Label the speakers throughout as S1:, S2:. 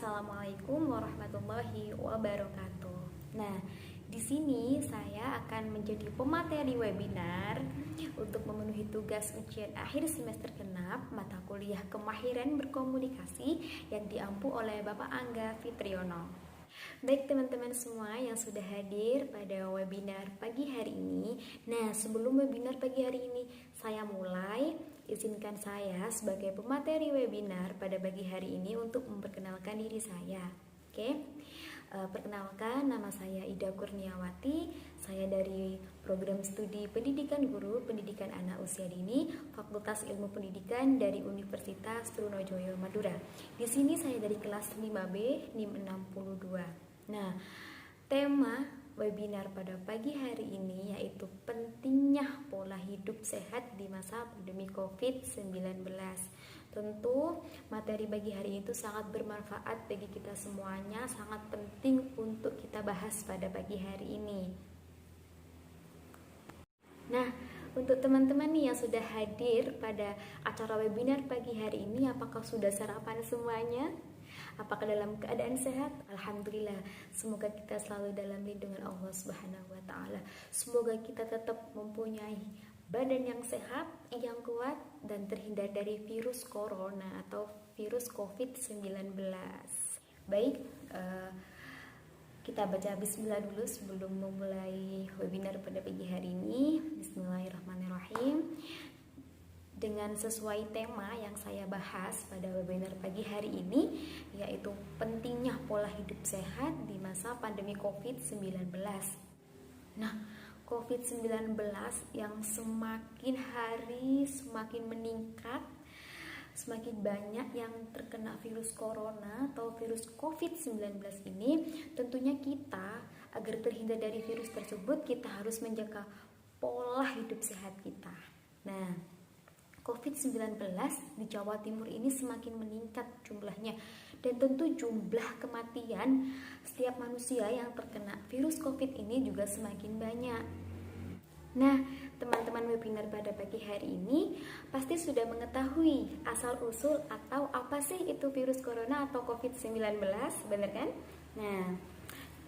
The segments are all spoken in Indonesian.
S1: Assalamualaikum warahmatullahi wabarakatuh. Nah, di sini saya akan menjadi pemateri webinar untuk memenuhi tugas ujian akhir semester genap mata kuliah kemahiran berkomunikasi yang diampu oleh Bapak Angga Fitriono. Baik teman-teman semua yang sudah hadir pada webinar pagi hari ini. Nah, sebelum webinar pagi hari ini saya mulai, izinkan saya sebagai pemateri webinar pada pagi hari ini untuk memperkenalkan diri saya. Oke, perkenalkan, nama saya Ida Kurniawati. Saya dari program studi Pendidikan Guru Pendidikan Anak Usia Dini, Fakultas Ilmu Pendidikan dari Universitas Trunojoyo Madura. Di sini saya dari kelas 5B NIM 62. Nah, tema webinar pada pagi hari ini yaitu pentingnya pola hidup sehat di masa pandemi COVID-19. Tentu materi pagi hari itu sangat bermanfaat bagi kita semuanya, sangat penting untuk kita bahas pada pagi hari ini. Nah, untuk teman-teman nih yang sudah hadir pada acara webinar pagi hari ini, apakah sudah sarapan semuanya? Apakah dalam keadaan sehat? Alhamdulillah. Semoga kita selalu dalam lindungan Allah Subhanahu wa taala. Semoga kita tetap mempunyai badan yang sehat, yang kuat, dan terhindar dari virus corona atau virus COVID-19. Baik, kita baca bismillah dulu sebelum memulai webinar pada pagi hari ini. Bismillahirrahmanirrahim. Dengan sesuai tema yang saya bahas pada webinar pagi hari ini, yaitu pentingnya pola hidup sehat di masa pandemi COVID-19. Nah, COVID-19 yang semakin hari semakin meningkat, semakin banyak yang terkena virus corona atau virus COVID-19 ini, tentunya kita agar terhindar dari virus tersebut, kita harus menjaga pola hidup sehat kita. Nah, COVID-19 di Jawa Timur ini semakin meningkat jumlahnya, dan tentu jumlah kematian setiap manusia yang terkena virus COVID ini juga semakin banyak. Nah, teman-teman webinar pada pagi hari ini pasti sudah mengetahui asal-usul atau apa sih itu virus corona atau COVID-19, benar kan? Nah,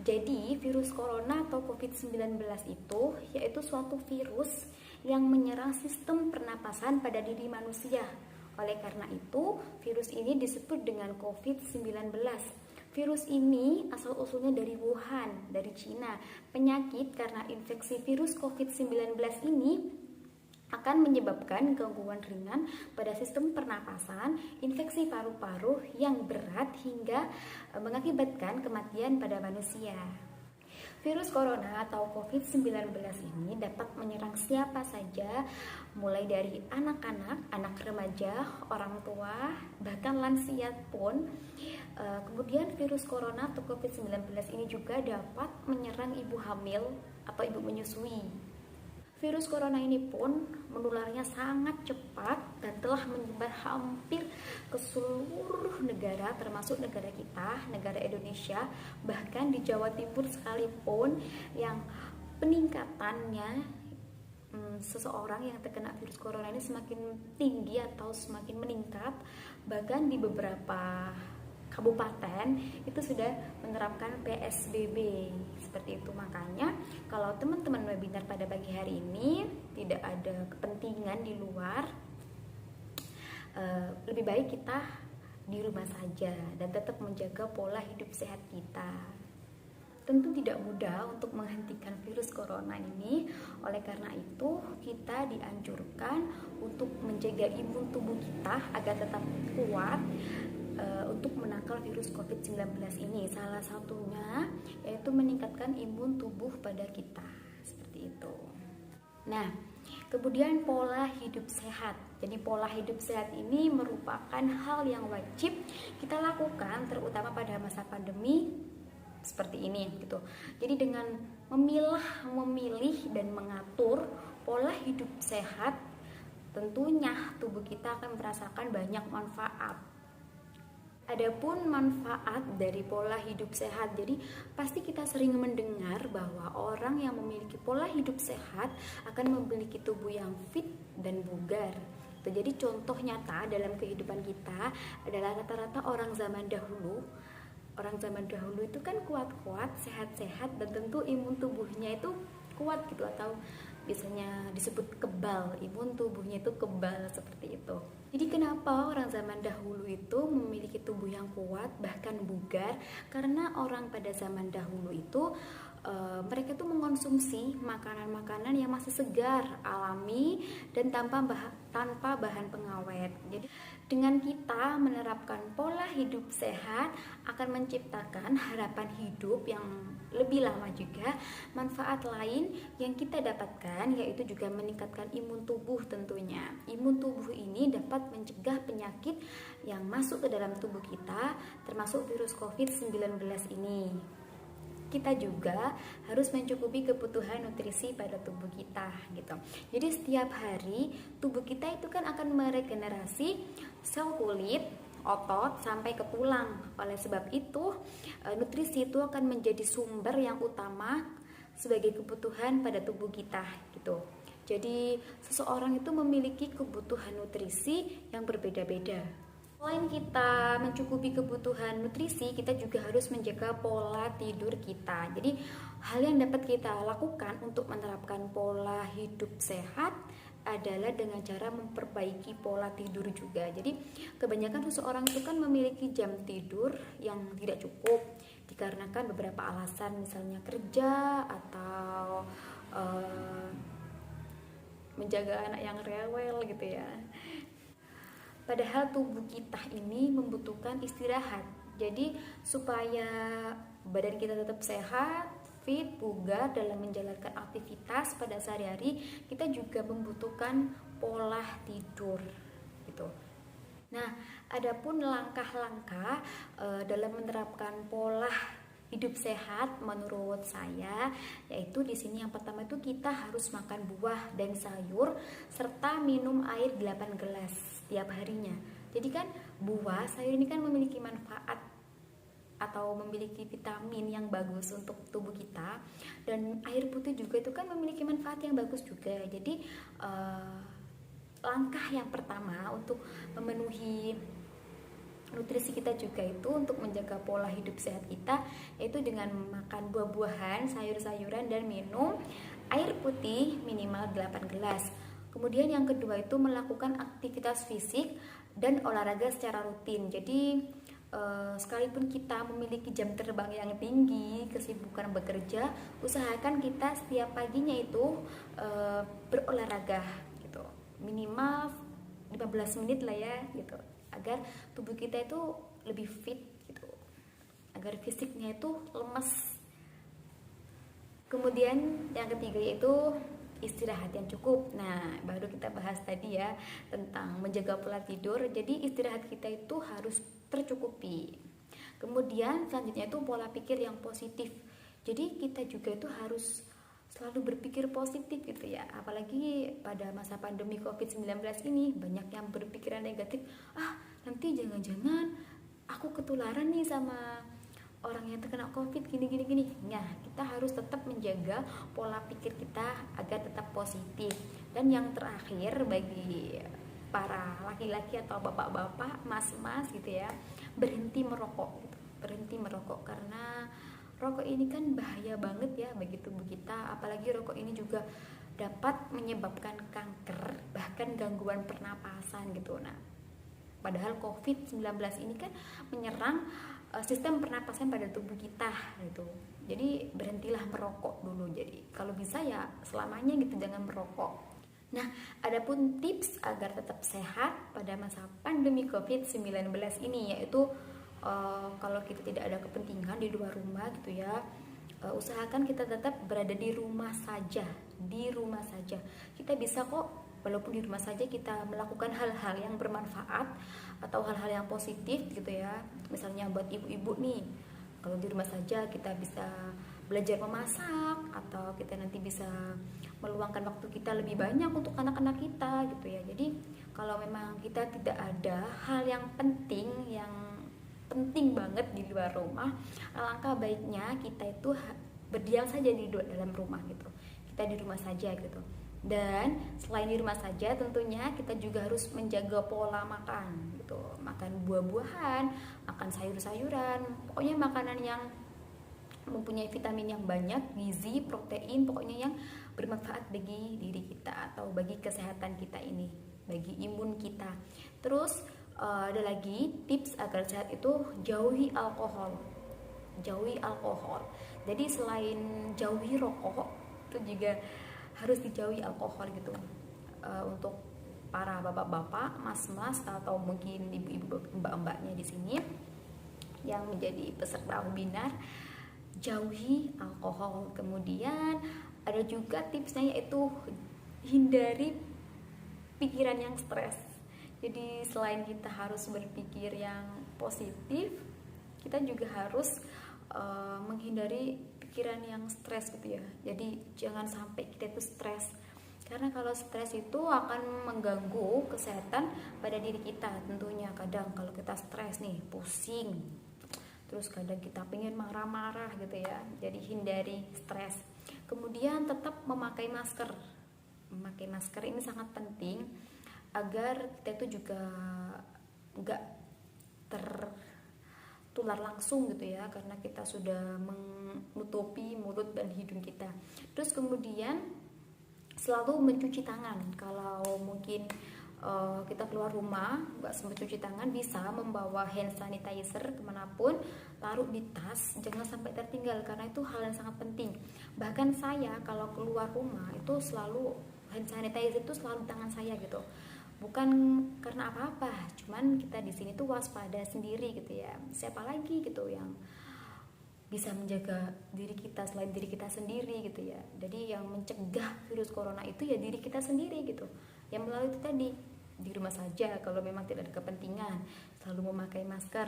S1: jadi virus corona atau COVID-19 itu yaitu suatu virus yang menyerang sistem pernapasan pada diri manusia. Oleh karena itu, virus ini disebut dengan COVID-19. Virus ini asal-usulnya dari Wuhan, dari Cina. Penyakit karena infeksi virus COVID-19 ini akan menyebabkan gangguan ringan pada sistem pernapasan, infeksi paru-paru yang berat hingga mengakibatkan kematian pada manusia. Virus corona atau COVID-19 ini dapat menyerang siapa saja, mulai dari anak-anak, anak remaja, orang tua, bahkan lansia pun. Kemudian virus corona atau COVID-19 ini juga dapat menyerang ibu hamil atau ibu menyusui. Virus corona ini pun menularnya sangat cepat dan telah menyebar hampir ke seluruh negara, termasuk negara kita, negara Indonesia, bahkan di Jawa Timur sekalipun yang peningkatannya seseorang yang terkena virus corona ini semakin tinggi atau semakin meningkat. Bahkan di beberapa kabupaten itu sudah menerapkan PSBB seperti itu. Makanya kalau teman-teman webinar pada pagi hari ini tidak ada kepentingan di luar, lebih baik kita di rumah saja dan tetap menjaga pola hidup sehat kita. Tentu tidak mudah untuk menghentikan virus corona ini. Oleh karena itu kita dianjurkan untuk menjaga imun tubuh kita agar tetap kuat untuk menangkal virus COVID-19 ini. Salah satunya yaitu meningkatkan imun tubuh pada kita, seperti itu. Nah, kemudian pola hidup sehat. Jadi pola hidup sehat ini merupakan hal yang wajib kita lakukan terutama pada masa pandemi seperti ini gitu. Jadi dengan memilih dan mengatur pola hidup sehat, tentunya tubuh kita akan merasakan banyak manfaat. Adapun manfaat dari pola hidup sehat, jadi pasti kita sering mendengar bahwa orang yang memiliki pola hidup sehat akan memiliki tubuh yang fit dan bugar. Jadi contoh nyata dalam kehidupan kita adalah rata-rata orang zaman dahulu orang zaman dahulu itu kan kuat-kuat, sehat-sehat, dan tentu imun tubuhnya itu kuat gitu, atau biasanya disebut kebal, imun tubuhnya itu kebal seperti itu. Jadi kenapa orang zaman dahulu itu memiliki tubuh yang kuat bahkan bugar? Karena orang pada zaman dahulu itu mereka tuh mengkonsumsi makanan-makanan yang masih segar, alami, dan tanpa bahan pengawet. Jadi dengan kita menerapkan pola hidup sehat akan menciptakan harapan hidup yang lebih lama juga. Manfaat lain yang kita dapatkan yaitu juga meningkatkan imun tubuh tentunya. Imun tubuh ini dapat mencegah penyakit yang masuk ke dalam tubuh kita, termasuk virus COVID-19 ini. Kita juga harus mencukupi kebutuhan nutrisi pada tubuh kita gitu. Jadi setiap hari tubuh kita itu kan akan meregenerasi sel kulit, otot sampai ke tulang. Oleh sebab itu, nutrisi itu akan menjadi sumber yang utama sebagai kebutuhan pada tubuh kita gitu. Jadi seseorang itu memiliki kebutuhan nutrisi yang berbeda-beda. Selain kita mencukupi kebutuhan nutrisi, kita juga harus menjaga pola tidur kita. Jadi hal yang dapat kita lakukan untuk menerapkan pola hidup sehat adalah dengan cara memperbaiki pola tidur juga. Jadi kebanyakan seseorang itu kan memiliki jam tidur yang tidak cukup dikarenakan beberapa alasan, misalnya kerja atau menjaga anak yang rewel gitu ya. Padahal tubuh kita ini membutuhkan istirahat. Jadi supaya badan kita tetap sehat, fit, bugar dalam menjalankan aktivitas pada sehari-hari, kita juga membutuhkan pola tidur gitu. Nah, adapun langkah-langkah dalam menerapkan pola hidup sehat menurut saya, yaitu di sini yang pertama itu kita harus makan buah dan sayur serta minum air 8 gelas setiap harinya. Jadi kan buah, sayur ini kan memiliki manfaat atau memiliki vitamin yang bagus untuk tubuh kita, dan air putih juga itu kan memiliki manfaat yang bagus juga. Jadi langkah yang pertama untuk memenuhi nutrisi kita juga itu untuk menjaga pola hidup sehat kita, yaitu dengan makan buah-buahan, sayur-sayuran, dan minum air putih minimal 8 gelas. Kemudian yang kedua itu melakukan aktivitas fisik dan olahraga secara rutin. Jadi sekalipun kita memiliki jam terbang yang tinggi, kesibukan bekerja, usahakan kita setiap paginya itu berolahraga gitu. Minimal 15 menit lah ya gitu, agar tubuh kita itu lebih fit gitu, agar fisiknya itu lemes. Kemudian yang ketiga yaitu istirahat yang cukup. Nah, baru kita bahas tadi ya tentang menjaga pola tidur. Jadi istirahat kita itu harus tercukupi. Kemudian selanjutnya itu pola pikir yang positif. Jadi kita juga itu harus selalu berpikir positif gitu ya. Apalagi pada masa pandemi COVID-19 ini banyak yang berpikiran negatif. Nanti jangan-jangan aku ketularan nih sama orang yang terkena COVID gini. Nah, kita harus tetap menjaga pola pikir kita agar tetap positif. Dan yang terakhir bagi para laki-laki atau bapak-bapak, mas-mas gitu ya, berhenti merokok gitu. Berhenti merokok karena rokok ini kan bahaya banget ya bagi tubuh kita. Apalagi rokok ini juga dapat menyebabkan kanker, bahkan gangguan pernapasan gitu. Nah, padahal COVID-19 ini kan menyerang sistem pernapasan pada tubuh kita gitu. Jadi berhentilah merokok dulu. Jadi kalau bisa ya selamanya gitu jangan merokok. Nah, adapun tips agar tetap sehat pada masa pandemi COVID-19 ini yaitu kalau kita tidak ada kepentingan di luar rumah gitu ya, usahakan kita tetap berada di rumah saja. Kita bisa kok walaupun di rumah saja kita melakukan hal-hal yang bermanfaat atau hal-hal yang positif gitu ya. Misalnya buat ibu-ibu nih, kalau di rumah saja kita bisa belajar memasak, atau kita nanti bisa meluangkan waktu kita lebih banyak untuk anak-anak kita gitu ya. Jadi kalau memang kita tidak ada hal yang penting banget di luar rumah, alangkah baiknya kita itu berdiam saja di dalam rumah gitu. Kita di rumah saja gitu. Dan selain di rumah saja, tentunya kita juga harus menjaga pola makan gitu. Makan buah-buahan, makan sayur-sayuran, pokoknya makanan yang mempunyai vitamin yang banyak, gizi, protein, pokoknya yang bermanfaat bagi diri kita atau bagi kesehatan kita ini, bagi imun kita. Terus ada lagi tips agar sehat itu jauhi alkohol. Jauhi alkohol. Jadi selain jauhi rokok, itu juga harus dijauhi alkohol gitu. Untuk para bapak-bapak, mas-mas atau mungkin ibu-ibu, mbak-mbaknya di sini yang menjadi peserta webinar, jauhi alkohol. Kemudian ada juga tipsnya, yaitu hindari pikiran yang stres. Jadi selain kita harus berpikir yang positif, kita juga harus menghindari pikiran yang stres gitu ya. Jadi jangan sampai kita itu stres, karena kalau stres itu akan mengganggu kesehatan pada diri kita tentunya. Kadang kalau kita stres nih, pusing, terus kadang kita pengen marah-marah gitu ya. Jadi hindari stres. Kemudian tetap memakai masker. Memakai masker ini sangat penting agar kita itu juga nggak tertular langsung gitu ya, karena kita sudah menutupi mulut dan hidung kita. Terus kemudian selalu mencuci tangan. Kalau mungkin kita keluar rumah nggak sempat cuci tangan, bisa membawa hand sanitizer kemanapun, taruh di tas, jangan sampai tertinggal, karena itu hal yang sangat penting. Bahkan saya kalau keluar rumah itu selalu hand sanitizer itu selalu di tangan saya gitu. Bukan karena apa-apa, cuman kita di sini tuh waspada sendiri gitu ya. Siapa lagi gitu yang bisa menjaga diri kita selain diri kita sendiri gitu ya. Jadi yang mencegah virus corona itu ya diri kita sendiri gitu. Yang melalui itu tadi, di rumah saja kalau memang tidak ada kepentingan, selalu memakai masker.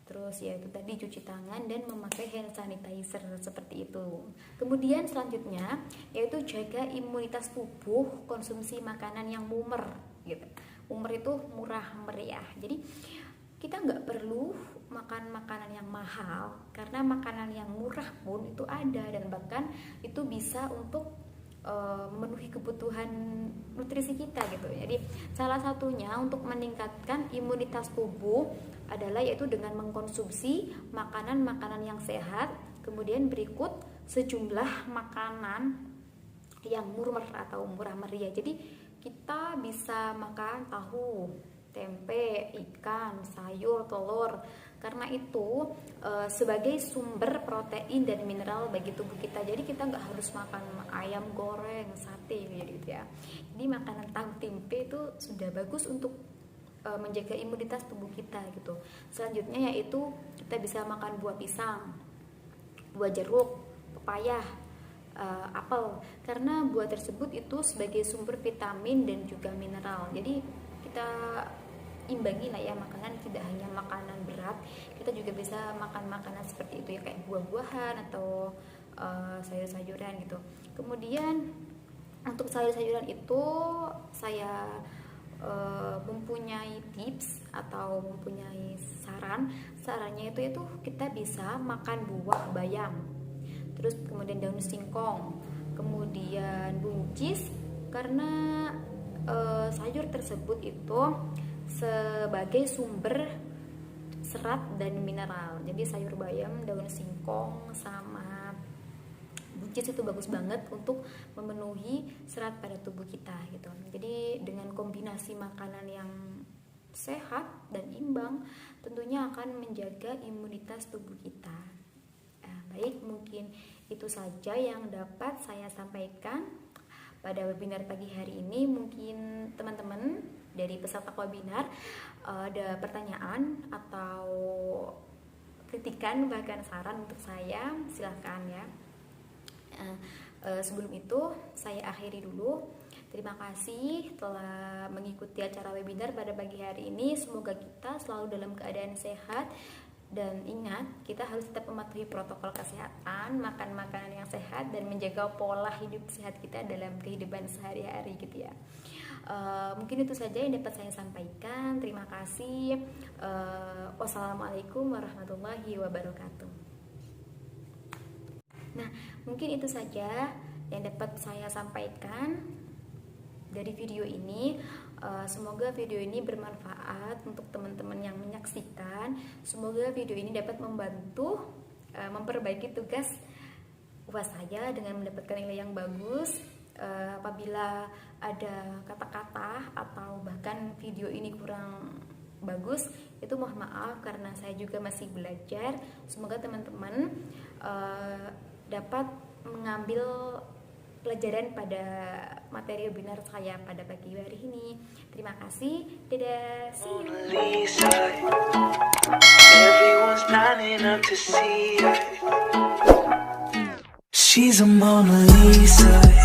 S1: Terus ya itu tadi, cuci tangan dan memakai hand sanitizer seperti itu. Kemudian selanjutnya yaitu jaga imunitas tubuh, konsumsi makanan yang mumer gitu. Mumer itu murah meriah. Jadi kita nggak perlu makan makanan yang mahal, karena makanan yang murah pun itu ada, dan bahkan itu bisa untuk memenuhi kebutuhan nutrisi kita gitu. Jadi salah satunya untuk meningkatkan imunitas tubuh adalah yaitu dengan mengkonsumsi makanan-makanan yang sehat. Kemudian berikut sejumlah makanan yang murah atau murah meriah. Jadi kita bisa makan tahu, tempe, ikan, sayur, telur, karena itu sebagai sumber protein dan mineral bagi tubuh kita. Jadi kita nggak harus makan ayam goreng, sate gitu ya. Jadi makanan tahu, tempe itu sudah bagus untuk menjaga imunitas tubuh kita gitu. Selanjutnya yaitu kita bisa makan buah pisang, buah jeruk, pepaya, apel, karena buah tersebut itu sebagai sumber vitamin dan juga mineral. Jadi kita imbangi lah ya makanan, tidak hanya makanan berat, kita juga bisa makan makanan seperti itu ya, kayak buah-buahan atau sayur-sayuran gitu. Kemudian untuk sayur-sayuran itu saya mempunyai tips atau mempunyai sarannya itu kita bisa makan buah bayam, terus kemudian daun singkong, kemudian buncis, karena sayur tersebut itu sebagai sumber serat dan mineral. Jadi sayur bayam, daun singkong, sama buncis itu bagus banget untuk memenuhi serat pada tubuh kita gitu. Jadi dengan kombinasi makanan yang sehat dan imbang, tentunya akan menjaga imunitas tubuh kita. Baik, mungkin itu saja yang dapat saya sampaikan pada webinar pagi hari ini. Mungkin teman-teman dari peserta webinar ada pertanyaan atau kritikan bahkan saran untuk saya, silahkan ya. Sebelum itu saya akhiri dulu. Terima kasih telah mengikuti acara webinar pada pagi hari ini. Semoga kita selalu dalam keadaan sehat. Dan ingat, kita harus tetap mematuhi protokol kesehatan, makan makanan yang sehat, dan menjaga pola hidup sehat kita dalam kehidupan sehari-hari gitu ya. Mungkin itu saja yang dapat saya sampaikan. Terima kasih. Wassalamualaikum warahmatullahi wabarakatuh. Nah, mungkin itu saja yang dapat saya sampaikan. dari video ini. Semoga video ini bermanfaat untuk teman-teman yang menyaksikan. Semoga video ini dapat membantu memperbaiki tugas UAS saya dengan mendapatkan nilai yang bagus. Apabila ada kata-kata atau bahkan video ini kurang bagus, itu mohon maaf karena saya juga masih belajar. Semoga teman-teman dapat mengambil pelajaran pada materi webinar saya pada pagi hari ini. Terima kasih. Dadah. See you.
S2: She's a Mona Lisa.